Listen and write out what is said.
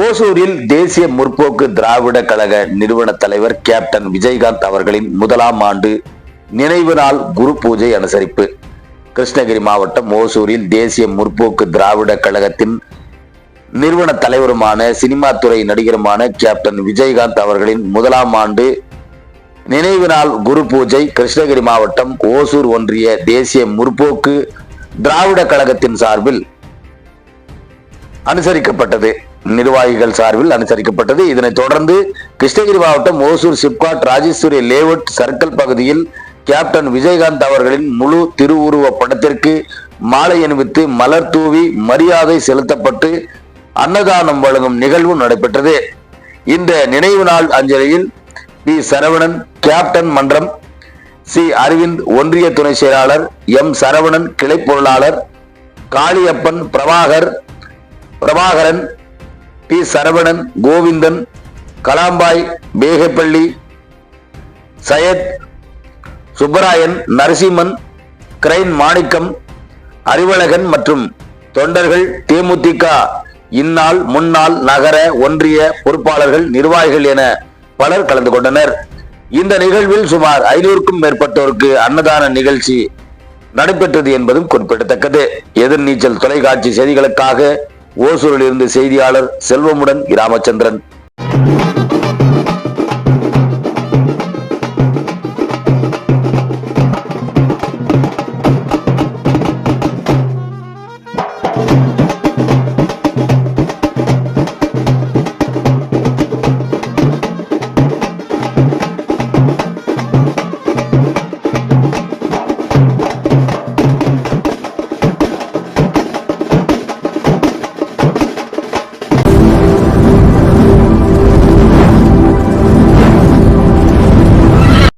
ஓசூரில் தேசிய முற்போக்கு திராவிட கழக நிறுவன தலைவர் கேப்டன் விஜயகாந்த் அவர்களின் முதலாம் ஆண்டு நினைவு நாள் குரு பூஜை அனுசரிப்பு. கிருஷ்ணகிரி மாவட்டம் ஓசூரில் தேசிய முற்போக்கு திராவிட கழகத்தின் நிறுவன தலைவருமான சினிமா துறை நடிகருமான கேப்டன் விஜயகாந்த் அவர்களின் முதலாம் ஆண்டு நினைவு நாள் குரு பூஜை கிருஷ்ணகிரி மாவட்டம் ஓசூர் ஒன்றிய தேசிய முற்போக்கு திராவிட கழகத்தின் சார்பில் அனுசரிக்கப்பட்டது. நிர்வாகிகள் சார்பில் அனுசரிக்கப்பட்டது. இதனைத் தொடர்ந்து கிருஷ்ணகிரி மாவட்டம் ஓசூர் சிப்காட் ராஜேஸ்வரி லேஅவுட் சர்க்கிள் பகுதியில் கேப்டன் விஜயகாந்த் அவர்களின் முழு திருவுருவ படத்திற்கு மாலை அணிவித்து மலர் தூவி மரியாதை செலுத்தப்பட்டு அன்னதானம் வழங்கும் நிகழ்வு நடைபெற்றது. இந்த நினைவு நாள் அஞ்சலியில் பி சரவணன் கேப்டன் மன்றம், சி அரவிந்த் ஒன்றிய துணை செயலாளர், எம் சரவணன் கிளை பொருளாளர், காளியப்பன் பிரபாகரன், பி சரவணன், கோவிந்தன், கலாம்பாய், பேகப்பள்ளி, சையத், சுப்பராயன், நரசிம்மன், கிரைன் மாணிக்கம், அறிவழகன் மற்றும் தொண்டர்கள், தேமுதிக இந்நாள் முன்னாள் நகர ஒன்றிய பொறுப்பாளர்கள், நிர்வாகிகள் என பலர் கலந்து கொண்டனர். இந்த நிகழ்வில் சுமார் 500க்கும் மேற்பட்டோருக்கு அன்னதான நிகழ்ச்சி நடைபெற்றது என்பதும் குறிப்பிடத்தக்கது. எதிர்நீச்சல் தொலைக்காட்சி செய்திகளுக்காக ஓசூரில் இருந்து செய்தியாளர் செல்வமுடன் ராமச்சந்திரன்.